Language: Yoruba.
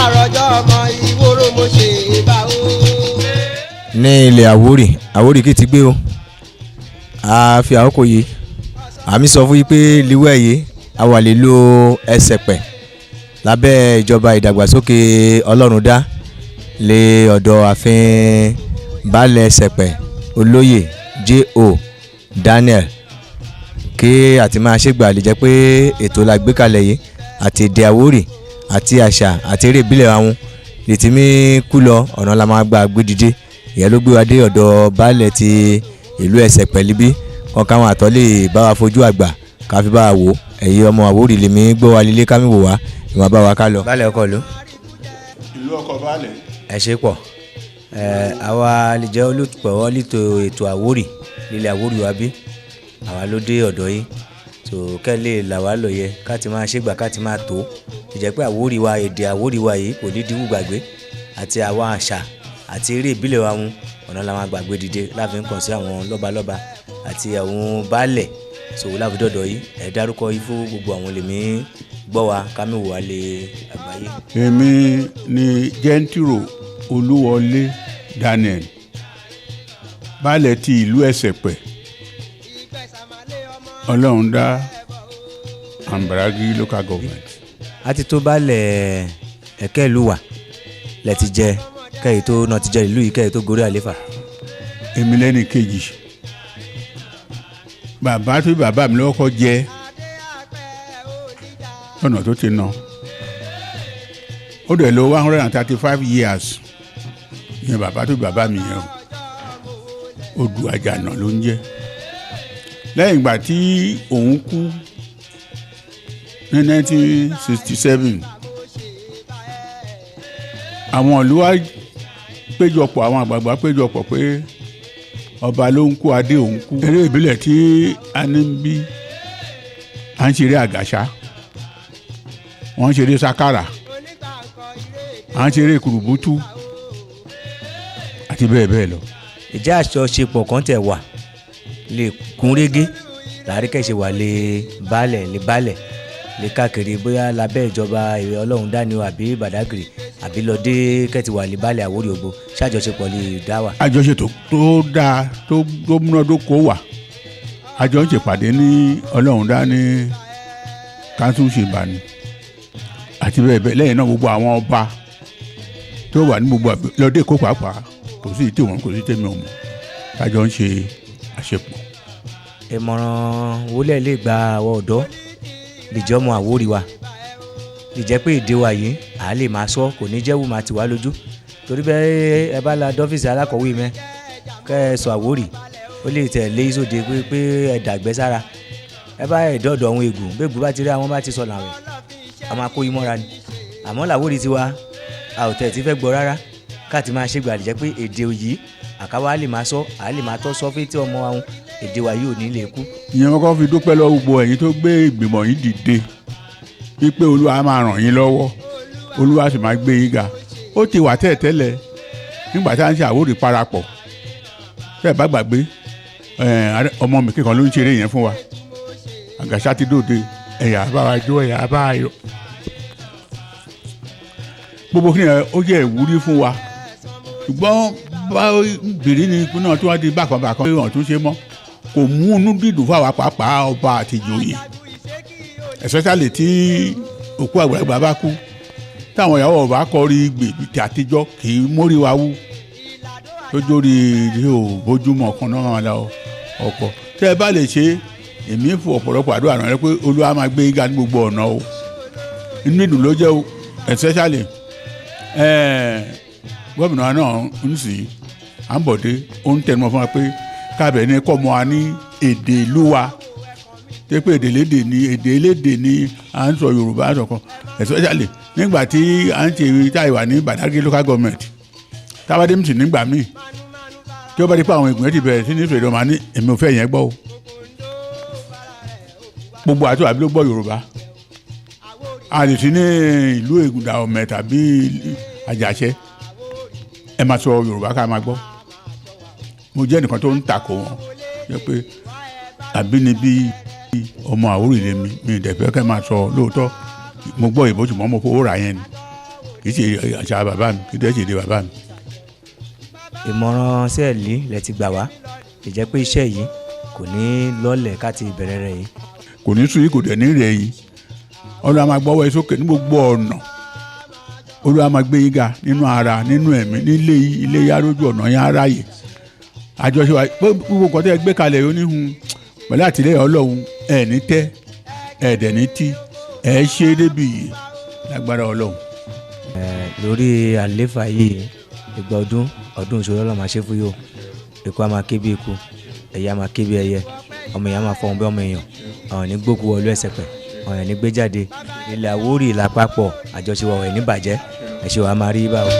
àròjọ ọmọ ìwòrò mo ṣe bá o. ní ilẹ̀ Àwórì kì í ti gbé o a fi àkókò yìí àmì sọ fún yín pé liwẹ́ yìí a wà lè lo Ẹsẹ̀pẹ̀ lábẹ́ ìjọba ìdàgbàsókè Ọlọ́rundá lé ọ̀dọ̀ ààfin baálẹ̀ Ẹsẹ̀pẹ̀ olóyè J.O. Daniel kí àti máa ṣègbà lè jẹ́ pé ètò la gbé kalẹ̀ yìí àti èdè Àwórì àti àṣà àti eré ìbílẹ̀ àwọn lè ti mí kú lọ ọ̀nà la máa gba gbé dìde ìyẹn ló gbé wa dé ọ̀dọ̀ baálẹ̀ ti ìlú Ẹsẹ̀pẹ̀ líbí wọn káwọn àtọ́ lè bá wa fojú àgbà ká fi bá wa wò ẹ̀yin ọmọ Àwórì lèmi gbọ́ wa lílé ká mi wò wá ìwọ̀n bá wa ká lọ. baálẹ̀ ọkọ ló. ìlú ọkọ baálẹ̀. ẹ ṣe pọ̀ àwa lè jẹ́ olùpẹ̀wọ́ lítò ètò Àwórì lílẹ̀ Àwórì wa bí àwa ló dé ọ̀dọ̀ yìí tó kẹ́lẹ́ là wá lọ́yẹ ká ti máa ṣègbà ká ti máa tó ìjẹ́ pé Àwórì wa èdè Àwórì wa yìí kò ní dìwù gbàgbé àti àwọn àṣà àti eré ìbílẹ̀ wa wọn ọ̀nà la máa gbàgbé dìde láfi ń kàn sí àwọn lọ́balọ́ba àti àwọn baálẹ̀ sòwò láfidọ́dọ̀ yìí ẹ̀ dárúkọ yìí fún gbogbo àwọn lèmi gbọ́ wa kámẹ́wò wa lè àgbáyé. èmi ni Jẹ́ntìrò Olúwọlé Daniel baálẹ̀ ti ìlú Ẹsẹ̀pẹ̀ Ọlọ́rundá Ambaragi local government. a ti tó baálẹ̀ ẹ̀kẹ́ ìlú wa lẹ́ ti jẹ kẹ́yìn tó náà ti jẹ ìlú yìí kẹ́yìn tó gorí àléfà. èmi lẹ́ni kejì bàbá tó bàbá mi lọ́kọ́ jẹ́ ọ̀nà tó ti nà ó dẹ̀ lọ 135 years ìyẹn bàbá tó bàbá mi yẹn Odù Àjànà ló ń jẹ́ lẹ́yìn ìgbà tí òun kú ní 1967 àwọn ìlú wa péjọpọ̀ àwọn àgbààgbà péjọpọ̀ pé ọba ló ń kú adé òun kú. eré ìbílẹ̀ tí a ní bí à ń ṣeré àgàṣà wọ́n ń ṣeré sákàrà à ń ṣeré kùrùbùtù àti bẹ́ẹ̀ bẹ́ẹ̀ lọ. ìjà àjọṣepọ̀ kan tẹ̀ wà lè kún régé láàrin kẹ́sì wà lè balẹ̀ lè káàkiri bóyá lábẹ́ ìjọba ìrẹ́ Ọlọ́rundá ni àbí Bàdágìrì àbí lọ́dẹ kẹ́tì wà lè balẹ̀ Àwórì Ògbó ṣàjọṣepọ̀ lè dá wà. àjọṣepọ̀ tó dáa tó múnádóko wà àjọ ń ṣèpàdé ní Ọlọ́rundá ní káńtù ṣèbàní àti bẹ́ẹ̀ bẹ́ẹ̀ lẹ́yìn náà gbogbo àwọn ọba tó wà ní gbogbo lọ́dẹ kó pàápàá kò sí tí wọn kò sí tèmi ò mọ̀ àjọ ń ṣe àṣepọ̀. ìmọ̀ràn wọlé lè gba àwọn ọ̀dọ́ lè jẹ́ ọmọ Àwórì wa lè jẹ́ pé èdè wa yìí à lè máa sọ kò ní jẹ́ wù máa ti wá lójú torí bẹ́ẹ̀ ẹ bá la dọ́fíìsì alákọ̀wé mẹ́ kẹ́ ẹ sọ Àwórì ó lè tẹ̀ lé ìsòde pé ẹ dàgbẹ́ sára ẹ bá ẹ dọ́dọ̀ àwọn ègùn bẹ́ẹ̀gùn bá ti rí àwọn bá ti sọ làwẹ̀ a máa kó imọ́ra ni àmọ́ l'Àwórì tiwa a ò tẹ̀ tí fẹ́ gbọ́ rárá káàtì máa ṣègbà lè jẹ́ pé èdè yìí àkáwá lè máa sọ à lè máa tọ́ sọ fún tí ọmọ àwọn èdè wa yìí ò ní lè kú. ìyẹn wọn kọ́ fi dúpẹ́ lọ́wọ́ gbogbo ẹ̀yin tó gbé ìgbìmọ̀ yìí dìde wípé Olúwa máa ràn yín lọ́wọ́ Olúwa sì máa gbé yín ga ó ti wà tẹ́lẹ̀ nígbà tí a ń ṣe Àwórì parapọ̀ tẹ́ ẹ bá gbàgbé ọmọ mi kíkan ló ń ṣeré yẹn fún wa àgàṣà ti dòde ẹ̀yà bá wa jó ẹ̀yà bá wa yọ gbogbo kí ni ó jẹ́ ìwúrí fún wa ṣùgbọ́n bá bìrì ní ikú náà tí wọ́n di bákan wọ́n tún ṣe mọ́ kò mú inú dídùn fún àwa pàápàá ọba àti ìjòyè especially tí òkú àgbàlagbà bá kú táwọn ìyàwó ọba kọrí gbèbìtì àtijọ́ kì í mórí wa wú lójórí ò bójúmọ́ kan náà la ọkọ̀ tẹ́ ẹ bá lè ṣe èmi fún ọ̀pọ̀lọpọ̀ àdúrà rẹ pé Olúwa máa gbé yín ga ní gbogbo ọ̀nà o inú ìdùn ló jẹ́ o especially gómìnà náà ń sìn Àǹbọ̀dé ó ń tẹnumọ́ fún wa pé kábẹ̀ ní kọ́ mọ́ wa ní èdè ìlú wa tẹ́ pé èdè elédè ni à ń sọ Yorùbá sọ̀kan especially nígbà tí à ń ṣe táìwà ní Bàdágìrì local government tábàdé mìtì nígbà míì tí ó bá di pé àwọn ègùn ẹ̀ ti bẹ̀rẹ̀ sí ní ìfèdè ọmọ ní èmi ò fẹ́ yẹn gbọ́ o gbogbo àti àbí ló gbọ́ Yorùbá a lè sí ní ìlú Ègùndà ọ̀mẹ̀ tàbí Àjàṣẹ́ ẹ máa sọ Yorùbá ká máa gbọ́ mo jẹ́ nìkan tó ń takò wọn jẹ́ pé àbínibí ọmọ Àwórì lèmi mi ìdẹ̀fẹ́ kẹ́ máa sọ lóòótọ́ mo gbọ́ ìbò ṣùgbọ́n mo fowó ra yẹn ni kì í ṣe àṣà bàbá mi kì í dẹ́ ṣe èdè bàbá mi. ìmọ̀ràn sẹ́ẹ̀lì lẹ ti gbà wá ìjẹ́ pé iṣẹ́ yìí kò ní lọ́lẹ̀ káti ìbẹ̀rẹ̀ rẹ̀ yìí. kò ní sùn yìí kò dẹ̀ ní rẹ̀ yìí Olúwa máa gbọ́wọ́ ẹ sókè ní gbogbo ọ̀nà Olúwa máa gbé yín ga nínú ara nínú ẹ̀mí nílé ilé yá lójú ọ̀nà yẹn aráyè àjọṣe wa gbogbo nǹkan tẹ́ ẹ gbé kalẹ̀ yóò níhun pẹ̀lú àtìlẹ́yìn Ọlọ́run ẹ̀ ní tẹ́ ẹ̀ dẹ̀ ní tí ẹ̀ ṣe é débi yìí lágbára Ọlọ́run. lórí àléfà yìí ìgbà ọdún ìṣòro Ọlọ́run máa ṣe fún yóò ikú a máa ké bí ikú ẹyẹ a máa ké bí ẹyẹ ọmọ èèyàn máa fọhùn bí ọmọ èèyàn àwọn ní gbókù wọlé ẹsẹ̀pẹ̀ àwọn ní gbé jáde ilẹ̀ Àwórì lápapọ̀ àjọṣe wọ̀ ẹ̀ ní bàjẹ́ ẹ̀ṣẹ̀ wa máa rí báwo.